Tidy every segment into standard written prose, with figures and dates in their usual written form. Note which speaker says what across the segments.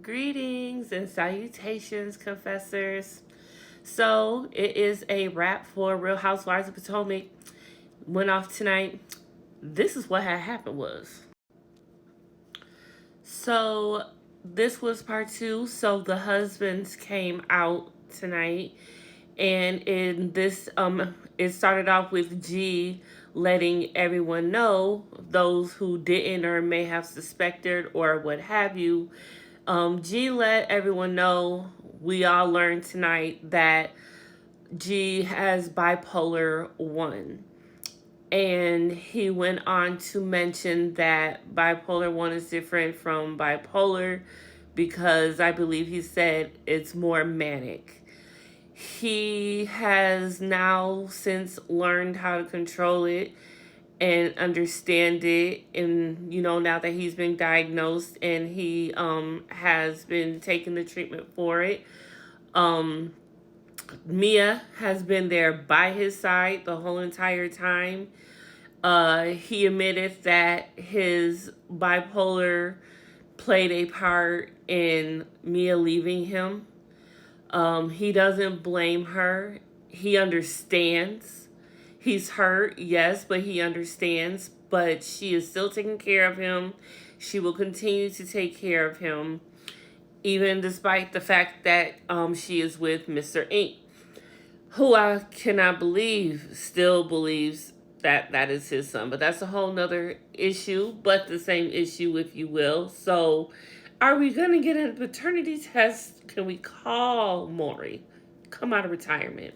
Speaker 1: Greetings and salutations, confessors. So, it is a wrap for Real Housewives of Potomac. Went off tonight. This is what had happened was. So, this was part two. So, the husbands came out tonight. And in this, it started off with G letting everyone know, those who didn't or may have suspected or what have you. G let everyone know, we all learned tonight that G has bipolar 1. And he went on to mention that bipolar 1 is different from bipolar because I believe he said it's more manic. He has now since learned how to control it and understand it, and now that he's been diagnosed and he has been taking the treatment for it. um Mia has been there by his side the whole entire time. He admitted that his bipolar played a part in Mia leaving him. He doesn't blame her. He understands. He's hurt, yes, but he understands. But she is still taking care of him. She will continue to take care of him, even despite the fact that she is with Mr. Inc., who I cannot believe still believes that that is his son. But that's a whole nother issue, but the same issue, if you will. So, are we going to get a paternity test? Can we call Maury? Come out of retirement.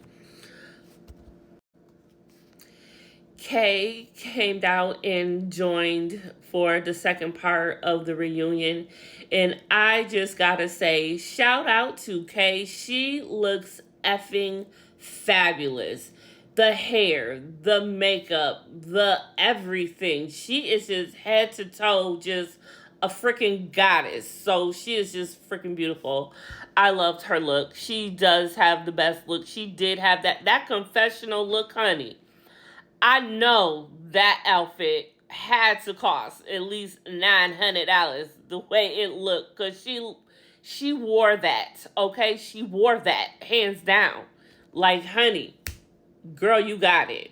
Speaker 1: Kay came out and joined for the second part of the reunion. And I just gotta say, shout out to Kay. She looks effing fabulous. The hair, the makeup, the everything. She is just head to toe, just a freaking goddess. So she is just freaking beautiful. I loved her look. She does have the best look. She did have that confessional look, honey. I know that outfit had to cost at least $900 the way it looked, because she wore that. Okay, she wore that hands down. Like, honey, girl, you got it.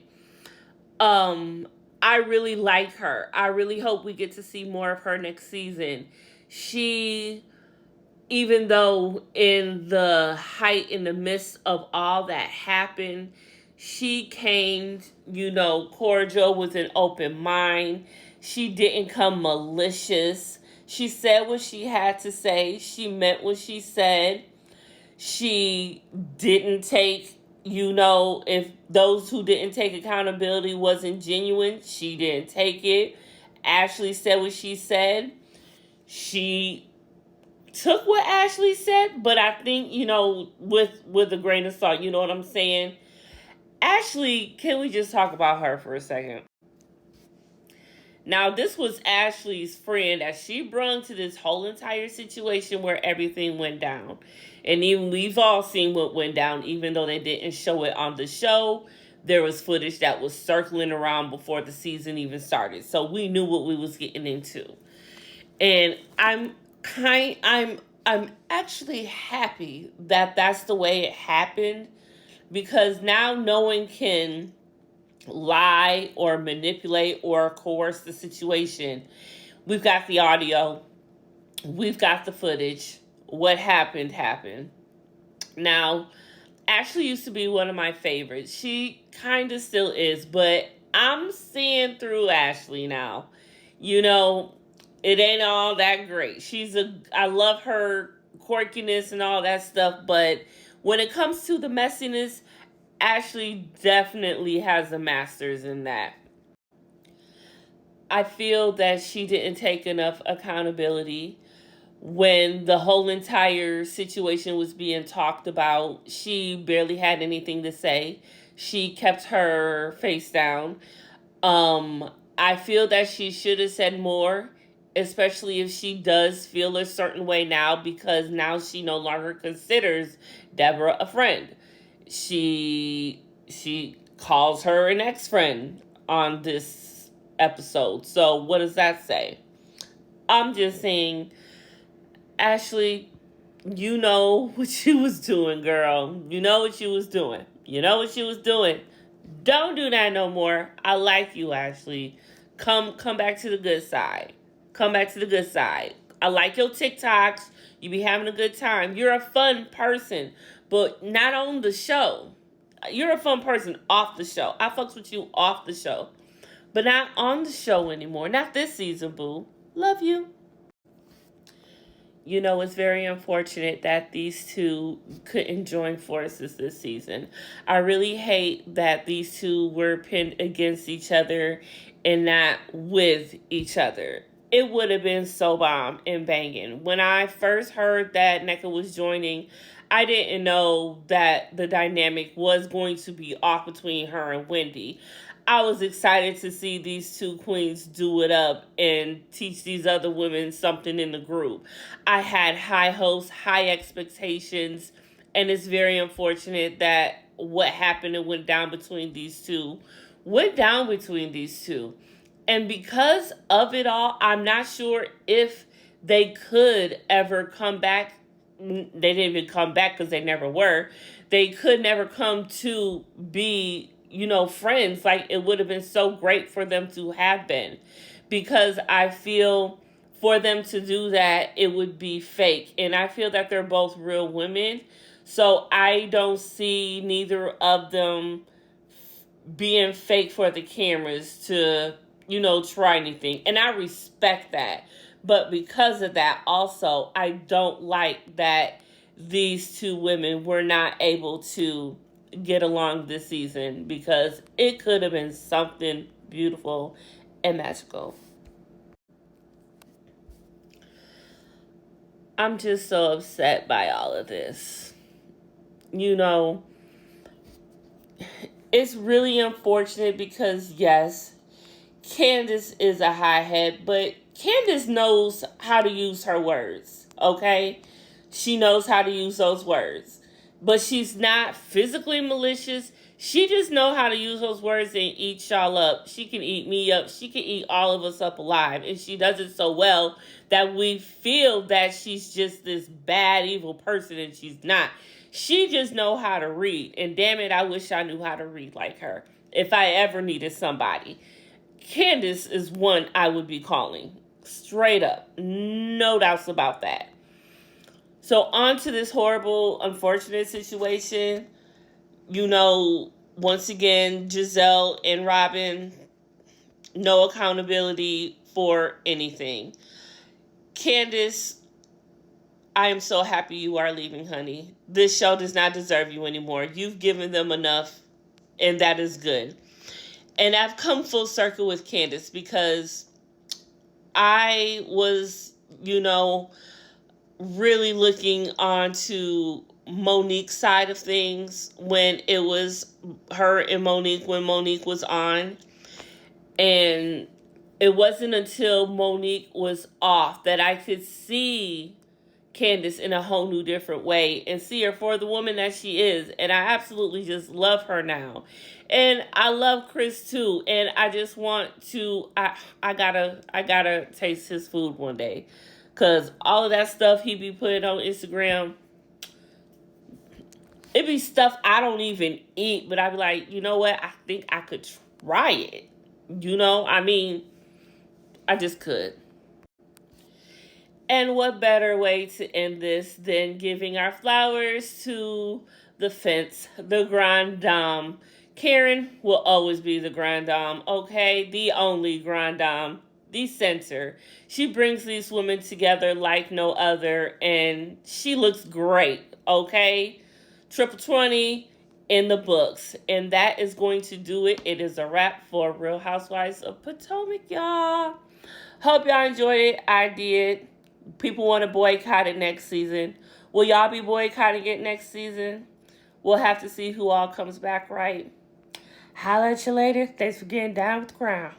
Speaker 1: I really like her. I really hope we get to see more of her next season. She, even though in the height, in the midst of all that happened, she came, cordial with an open mind. She didn't come malicious. She said what she had to say. She meant what she said. She didn't take, if those who didn't take accountability wasn't genuine, she didn't take it. Ashley said what she said. She took what Ashley said, but I think, with a grain of salt, you know what I'm saying? Ashley, can we just talk about her for a second? Now, this was Ashley's friend that she brought to this whole entire situation where everything went down. And even we've all seen what went down, even though they didn't show it on the show. There was footage that was circling around before the season even started. So we knew what we was getting into. And I'm actually happy that that's the way it happened, because now no one can lie or manipulate or coerce the situation. We've got the audio, we've got the footage. What happened happened. Now, Ashley used to be one of my favorites. She kind of still is, but I'm seeing through Ashley now. You know, it ain't all that great. I love her quirkiness and all that stuff, but when it comes to the messiness, Ashley definitely has a master's in that. I feel that she didn't take enough accountability when the whole entire situation was being talked about. She barely had anything to say. She kept her face down. I feel that she should have said more, especially if she does feel a certain way now, because now she no longer considers Deborah a friend. She calls her an ex-friend on this episode. So what does that say? I'm just saying, Ashley, you know what you was doing, girl. You know what you was doing. You know what you was doing. Don't do that no more. I like you, Ashley. Come back to the good side. Come back to the good side. I like your TikToks. You be having a good time. You're a fun person, but not on the show. You're a fun person off the show. I fucks with you off the show, but not on the show anymore. Not this season, boo. Love you. You know, it's very unfortunate that these two couldn't join forces this season. I really hate that these two were pinned against each other and not with each other. It would have been so bomb and banging. When I first heard that NECA was joining, I didn't know that the dynamic was going to be off between her and Wendy. I was excited to see these two queens do it up and teach these other women something in the group. I had high hopes, high expectations, and it's very unfortunate that what happened and went down between these two went down between these two. And because of it all, I'm not sure if they could ever come back. They didn't even come back because they never were. They could never come to be, friends. Like, it would have been so great for them to have been, because I feel for them to do that, it would be fake. And I feel that they're both real women. So I don't see neither of them being fake for the cameras to, try anything. And I respect that. But because of that, also, I don't like that these two women were not able to get along this season, because it could have been something beautiful and magical. I'm just so upset by all of this. It's really unfortunate because, yes, Candace is a hothead, but Candace knows how to use her words, okay? She knows how to use those words. But she's not physically malicious. She just knows how to use those words and eat y'all up. She can eat me up. She can eat all of us up alive. And she does it so well that we feel that she's just this bad, evil person, and she's not. She just knows how to read. And damn it, I wish I knew how to read like her if I ever needed somebody. Candace is one I would be calling. Straight up. No doubts about that. So on to this horrible, unfortunate situation. Once again, Giselle and Robin, no accountability for anything. Candace, I am so happy you are leaving, honey. This show does not deserve you anymore. You've given them enough, and that is good. And I've come full circle with Candace, because I was, really looking onto Monique's side of things when it was her and Monique, when Monique was on. And it wasn't until Monique was off that I could see Candace in a whole new different way and see her for the woman that she is. And I absolutely just love her now. And I love Chris too. And I just want to, I gotta taste his food one day. Cause all of that stuff he be putting on Instagram, it be stuff I don't even eat, but I be like, you know what? I think I could try it. I just could. And what better way to end this than giving our flowers to the fence, the Grand Dame. Karen will always be the Grand Dame, okay? The only Grand Dame, the center. She brings these women together like no other, and she looks great, okay? Triple 20 in the books. And that is going to do it. It is a wrap for Real Housewives of Potomac, y'all. Hope y'all enjoyed it. I did. People want to boycott it next season. Will y'all be boycotting it next season? We'll have to see who all comes back right. Holla at you later. Thanks for getting down with the crown.